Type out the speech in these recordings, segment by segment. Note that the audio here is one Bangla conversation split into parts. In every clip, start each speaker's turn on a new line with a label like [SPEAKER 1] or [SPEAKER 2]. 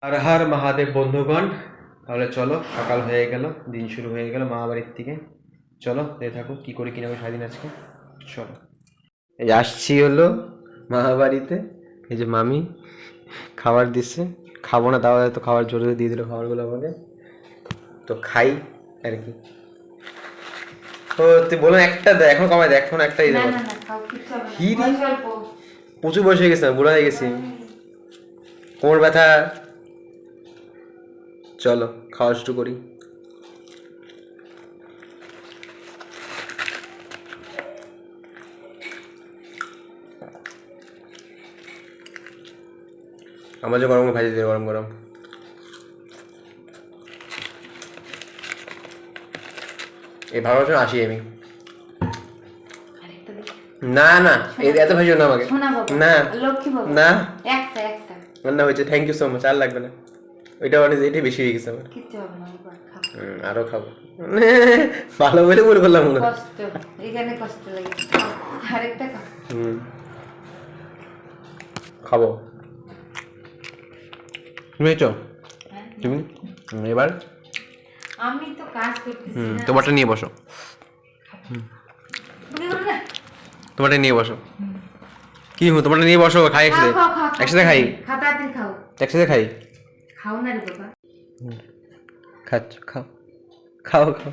[SPEAKER 1] হর হর মহাদেব বন্ধুগণ, তাহলে চলো, সকাল হয়ে গেল, দিন শুরু হয়ে গেল মা বাড়ির থেকে। চলো দেখে থাকো কি করি কিনা সারাদিন আজকে। চলো, এই আসছি হলো মা বাড়িতে। এই যে মামি খাবার দিচ্ছে, খাবো না তাও তো খাবার জোরে দিয়ে দিল খাবারগুলো আমাকে, তো খাই আর কি। তো তুই বলো একটা দে, এখন কমাই দে, এখন একটাই দেবো। কি দি প্রচুর বয়স হয়ে গেছে, বুড়া হয়ে গেছি, কোমর ব্যথা। চলো খাওয়া শুরু করি। আমার যে গরম ভাজি দিয়ে গরম গরম। এই ভালোবাসা আসি আমি। না না এত ভাজি না আমাকে, না না না হয়েছে, থ্যাংক ইউ সো মাচ, আর লাগবে না। ওইটা মানে এটাই বেশি হয়ে গেছে আমার, আরো খাবো। ভালো বলে বলে বললাম মনে খাবো। তুমি তুমি এবার
[SPEAKER 2] আমি তো কাজ করতেছি না।
[SPEAKER 1] তোমারটা নিয়ে বসো, তোমারটা নিয়ে বসো। কি তোমারটা নিয়ে বসো, খাই একসাথে, একসাথে খাই, একসাথে খাই।
[SPEAKER 2] খাও না রে বাবা,
[SPEAKER 1] খাচ্ছ খাও, খাও খাও।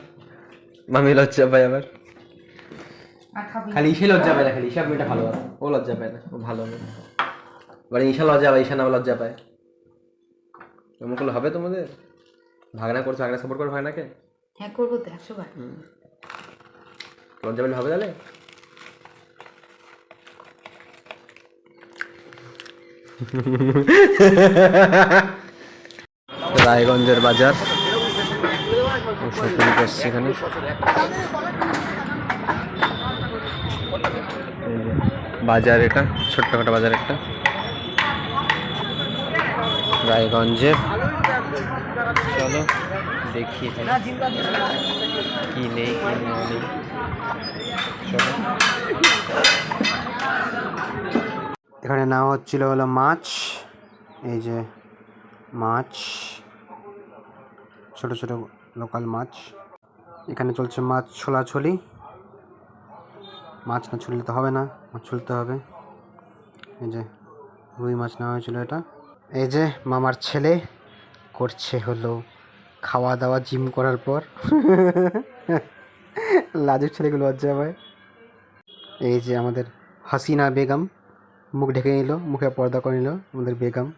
[SPEAKER 1] মামি লজ্জা পায় আবার, খালি ঈশা লজ্জা পায় না, খালি ঈশা মেয়েটা ভালো আছে, ও লজ্জা পায় না, ও ভালো না। মানে ঈশা লজ্জা পায়, ঈশা না লজ্জা পায়। এমন করলে হবে তোমাদের? ভাগনা করছো, ভাগনা সাপোর্ট করো ভাগনাকে?
[SPEAKER 2] হ্যাঁ করবো তো 100 বার।
[SPEAKER 1] লজ্জা পেলে হবে তাহলে? রায়গঞ্জের বাজার, শপিং করছি এখানে। বাজার এটা ছোট্টখাটো বাজার একটা রায়গঞ্জের। চলো দেখি কি নেই কি নেই। চলো, এখানে নেওয়া হচ্ছিল হলো মাছ। এই যে মাছ, ছোট ছোট লোকাল মাছ। এখানে চলছে মাছ ছোলাছুলি। মাছ না ছুললে তো হবে না, মাছ ছুলতে হবে। এই যে রুই মাছ নেওয়া হয়েছিল এটা। এই যে মামার ছেলে করছে হলো খাওয়া দাওয়া জিম করার পর। লাজুক ছেলেগুলো লজ্জা পায়। এই যে আমাদের হাসিনা বেগম মুখ ঢেকে নিল, মুখে পর্দা করে নিল আমাদের বেগম।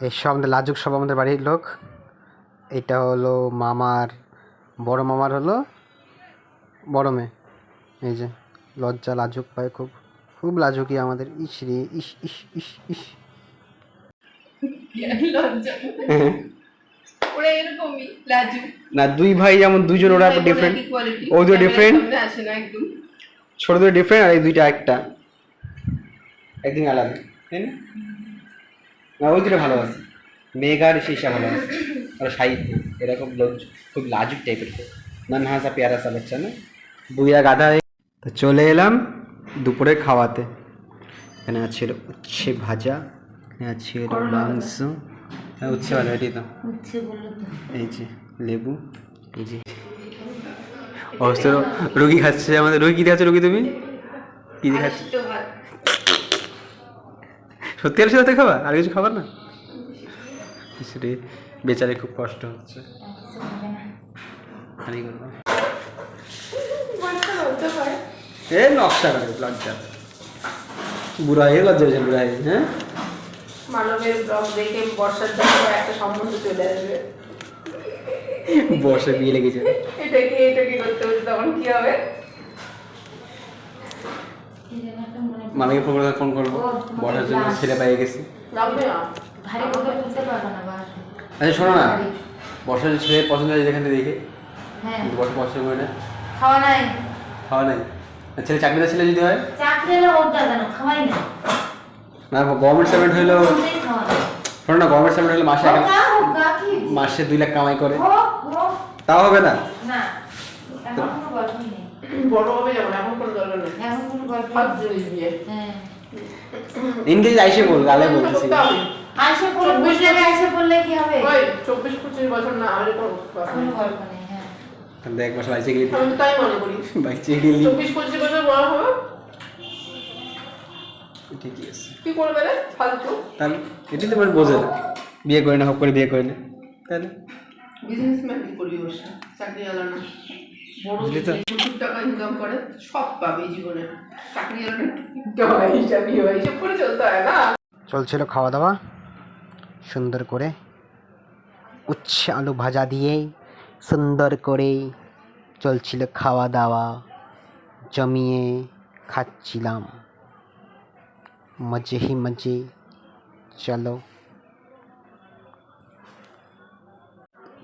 [SPEAKER 1] এই সব আমাদের লাজুক, সব আমাদের বাড়ির লোক। এটা হলো মামার বড় মামার হলো বড় মেয়ে। এই যে লজ্জা লাজুক পায়, খুব খুব লাজুকি আমাদের। ইস রে ইস ইস ইস ইস।
[SPEAKER 3] ওরা এরকমই লাজুক
[SPEAKER 1] না, দুই ভাই যেমন দুজন, ওরা ডিফারেন্ট, ও দুটো ডিফারেন্ট,
[SPEAKER 3] আসে না একদম।
[SPEAKER 1] ছোট দুটো ডিফারেন্ট, আর এই দুইটা একটা একদিন আলাদা, তাই না? না ওই দুটো ভালো আছে, মেঘার শীষা ভালো আছে, আর সাহিত্য এরকম খুব লাজুক টাইপের, ননহা সা প্যারা সা বাচ্চা না, বুইয়া গাধা। তো চলে এলাম দুপুরে খাওয়াতে। এখানে আছে উচ্ছে ভাজা, এখানে আছে মাংস। হ্যাঁ উচ্ছে ভাজা, এটাই তো
[SPEAKER 2] উচ্ছে বললো তো।
[SPEAKER 1] এই যে লেবু, এই যে অবস্থা। রুগী খাচ্ছে আমাদের। রুগী কী খাচ্ছে? রুগী তুমি কী খাচ্ছ? সত্যি আর সাথে খাবার, আর কিছু খাবার না? সেটাই, বেচারে খুব কষ্ট হচ্ছে। এ নকশা করে লজ্জা, বুড়া হয়ে লজ্জা হয়েছে, বুড়া হয়ে। হ্যাঁ,
[SPEAKER 3] মানবের ব্লগ দেখে বর্ষার জন্য একটা সম্বন্ধ চলে আসবে।
[SPEAKER 1] বর্ষা বিয়ে লেগেছে।
[SPEAKER 3] এটা কি করতে হচ্ছে, তখন কি হবে?
[SPEAKER 1] মামিকে ফোন করবো, বর্ষার জন্য ছেলে পাইয়ে গেছি। আচ্ছা শোনো না, বর্ষার ছেলে পছন্দ হয়েছে যেখান থেকে দেখে, বর্ষা পছন্দ করে না,
[SPEAKER 2] খাওয়া নাই,
[SPEAKER 1] খাওয়া নাই। ছেলে চাকরিদার ছেলে যদি হয়,
[SPEAKER 2] চাকরি হলে ওর দাদা না খাওয়াই না,
[SPEAKER 1] না গভর্নমেন্ট সার্ভেন্ট হইলো, শোনো না গভর্নমেন্ট সার্ভেন্ট হলে মাসে 2 লাখ কামাই করে, তাও হবে না।
[SPEAKER 2] না এখন কোনো গল্পই নেই,
[SPEAKER 3] বড় হবে যেমন এখন কোনো দরকার নেই।
[SPEAKER 2] এখন কোনো গল্প
[SPEAKER 3] সব জিনিস দিয়ে
[SPEAKER 2] হ্যাঁ
[SPEAKER 1] ইংরেজি আইসে বল, গালে বলতেছি।
[SPEAKER 3] করতে হবে।
[SPEAKER 2] আইসে পড়লে বুঝলে আইসে পড়লে কি হবে,
[SPEAKER 3] ওই 24-25 বছর না হলে কোনো কথা
[SPEAKER 2] কোনো
[SPEAKER 3] নেই।
[SPEAKER 2] গল্প নেই। হ্যাঁ
[SPEAKER 1] দেখ বছর আইসে গেলি,
[SPEAKER 3] আমি তো তাই মনে করি,
[SPEAKER 1] বাইচে গেলি
[SPEAKER 3] 24-25 বছর বড় হবে
[SPEAKER 1] ঠিকই আছে।
[SPEAKER 3] কি করবে রে ফালতু?
[SPEAKER 1] তাহলে এটি তো মানে বোঝে না, বিয়ে করে না, হোক করে বিয়ে করে না, তাহলে
[SPEAKER 3] বিজনেসম্যান কি করবি বসে, চাকরি আলা না, বড়
[SPEAKER 1] বুঝলি তো?
[SPEAKER 3] প্রচুর টাকা ইনকাম করে, সব পাবে জীবনে। চাকরি আলা না, হিসাব হিসাব করে চলতে হয় না।
[SPEAKER 4] চলছিল খাওয়া দাওয়া সুন্দর করে, উচ্ছে আলু ভাজা দিয়ে সুন্দর করে চলছিল খাওয়া দাওয়া, জমিয়ে খাচ্ছিলাম, মজে হি মজে। চলো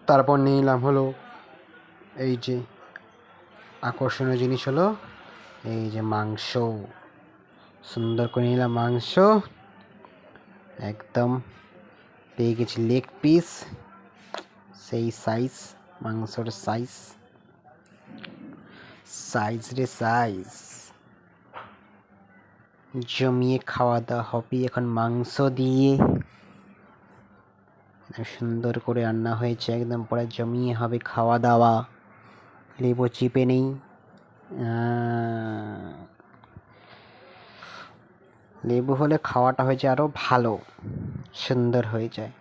[SPEAKER 4] তারপর নিয়ে নিলাম হলো এই যে আকর্ষণীয় জিনিস হলো এই যে মাংস, সুন্দর করে নিলাম মাংস, একদম পেয়ে গেছি লেগ পিস, সেই সাইজ, মাংসর সাইজ, সাইজ রে সাইজ। জমিয়ে খাওয়া দাওয়া হবে এখন মাংস দিয়ে, সুন্দর করে রান্না হয়েছে, একদম পরে জমিয়ে হবে খাওয়া দাওয়া। লেবু চিপে নেই, লেবু হলে খাওয়াটা হয়ে যায় আরও ভালো, সুন্দর হয়ে যায়।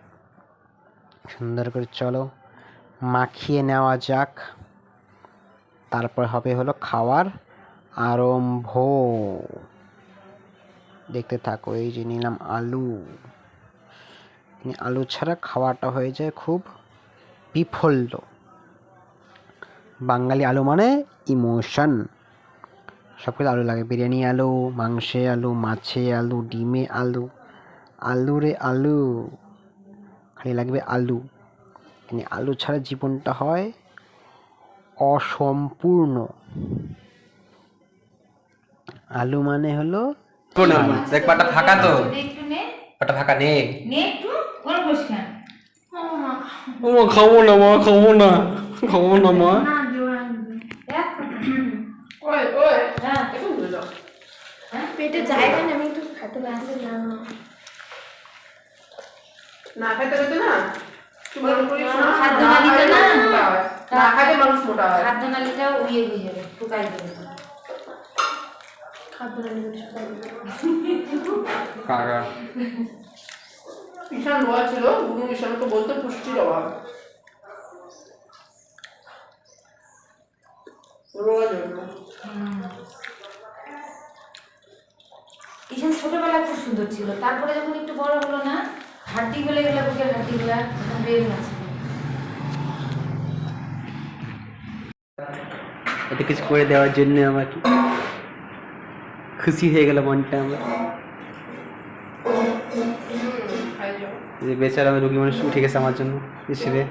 [SPEAKER 4] সুন্দর করে চলো মাখিয়ে নেওয়া যাক, তারপর হবে হলো খাওয়ার আরম্ভ। দেখতে থাকো, এই যে নিলাম আলু, আলু ছাড়া খাওয়াটা হয়ে যায় খুব বিফল। বাঙালি আলু মানে ইমোশন, সব কিছু আলু লাগে, বিরিয়ানি আলু, মাংসে আলু, মাছে আলু, ডিমে আলু, আলু রে আলু, খালি লাগবে আলু। আলু ছাড়া জীবনটা হয় অসম্পূর্ণ। আলু মানে হলো
[SPEAKER 1] দেখ পাটা ফাঁকা তো,
[SPEAKER 2] একটু নে,
[SPEAKER 1] পাটা ফাঁকা নে।
[SPEAKER 2] নে একটু ওর বস কেন,
[SPEAKER 1] ও খাবো না মা, খাবো না, খাবো না মা।
[SPEAKER 2] দেখ
[SPEAKER 3] ওই ওই
[SPEAKER 2] হ্যাঁ
[SPEAKER 3] এখন বলে দাও।
[SPEAKER 5] পেটে জায়গা নেই, আমি একটু খেতে পারছি না।
[SPEAKER 3] না খাইতে খেতে না তুই মনে করিস না,
[SPEAKER 2] খাদ্য
[SPEAKER 3] না
[SPEAKER 2] নালীটা
[SPEAKER 3] খাইলে
[SPEAKER 2] না।
[SPEAKER 3] মানুষ মোটা হয়। না খাইলে মানুষ মোটা হয়।
[SPEAKER 2] খাদ্য নালীটাও উইয়ে হয়ে যাবে, টুকাই দেবে।
[SPEAKER 1] কাকা
[SPEAKER 3] ঈশান রোয়া ছিল, গুরু ঈশানকে বলতো পুষ্টির অভাব। রোয়া জন্য
[SPEAKER 2] ঈশান ছোটবেলা খুব সুন্দর ছিল, তারপরে যখন একটু বড় হলো না, হাড্ডি গলে গেলে, বুকের হাড্ডি গুলা বের আছে।
[SPEAKER 4] এত কিছু করে দেওয়ার জন্য আমার খুশি হয়ে গেল মনটা আমার,
[SPEAKER 3] খাই যাও।
[SPEAKER 4] যে বেচারা আমার রুগী মানুষ উঠে গেছে আমার জন্য, হিসেবে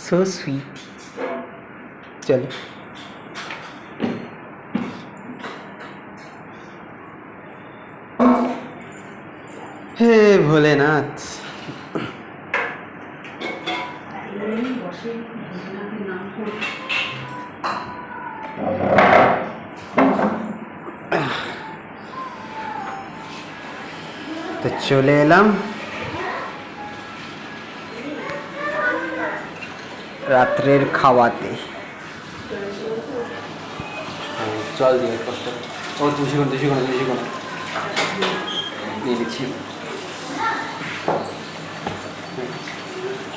[SPEAKER 4] সো সুইট। চলো হে ভোলেনাথ। তো চলে এলাম রাত্রের খাওয়াতে।
[SPEAKER 1] জল দিয়ে কষ্ট। ও তুলসী কোন, তুলসী কোন, তুলসী কোন নিয়ে নিচ্ছি।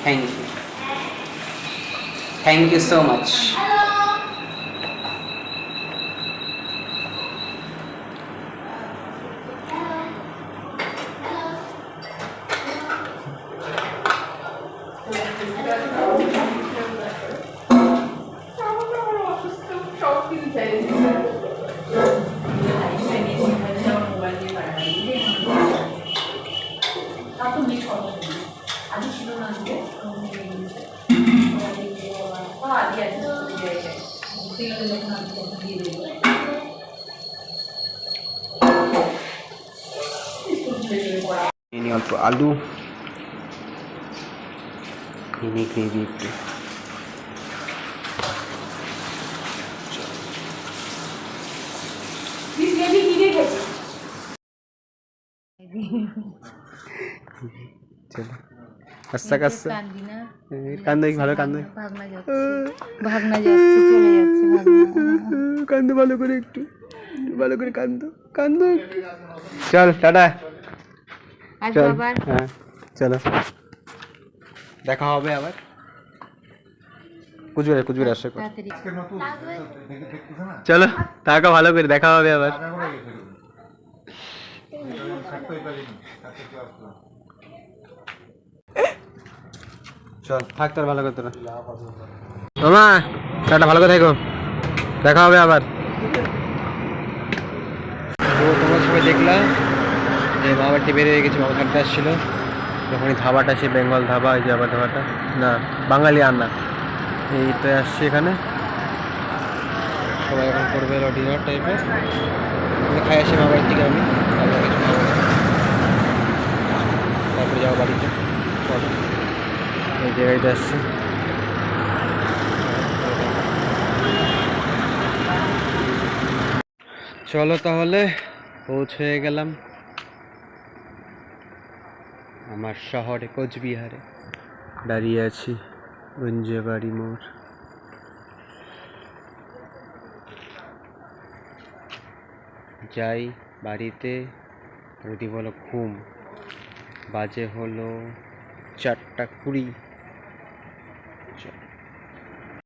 [SPEAKER 4] Thank you, thank you so much.
[SPEAKER 3] সব কিছু চাই
[SPEAKER 2] আদি ছিল না, আদি
[SPEAKER 4] নিয়ে অল্প আলু, গ্রেভি একটু চলো আস্তা কাস্তা
[SPEAKER 2] কান্দি না
[SPEAKER 4] কান্দো ভালো কান্দো
[SPEAKER 2] ভাগনা যাচ্ছে ভাগনা যাচ্ছে চলে যাচ্ছে ভাগনা
[SPEAKER 4] কান্দো ভালো করে একটু ভালো করে কান্দো কান্দো চল টাটা
[SPEAKER 2] আসবো
[SPEAKER 4] চল
[SPEAKER 2] আবার
[SPEAKER 4] হ্যাঁ চলো দেখা হবে আবার কুচবিহার আসো
[SPEAKER 2] তাড়াতাড়ি
[SPEAKER 4] চলো টাকা ভালো করে দেখা হবে আবার চল থাক তোর ভালো করে তোরা মামা টাটা ভালো করে থেকো দেখা হবে আবার
[SPEAKER 1] তো তোমরা সবাই দেখলাম যে মা বাড়িতে বেরিয়ে গেছে, মামা থাকতে আসছিলো।
[SPEAKER 4] যখন এই ধাবাটা আছে বেঙ্গল ধাবা, এই যে আবার ধাবাটা না বাঙালি আন্না, এইটা আসছে এখানে
[SPEAKER 1] সবাই এখন করবে ডিনার টাইপের। আমি খাই আসি মা বাড়ির থেকে, আমি তারপর কিছু খাবো না। তারপরে যাবো বাড়িতে। চলো
[SPEAKER 4] এই জায়গাটা আসছে।
[SPEAKER 1] চলো তাহলে পৌঁছে গেলাম আমার শহরে কোচবিহারে।
[SPEAKER 4] দাঁড়িয়ে আছি গঞ্জেবাড়ি মোড়।
[SPEAKER 1] যাই বাড়িতে, যদি বলো ঘুম, বাজে হলো 4:20।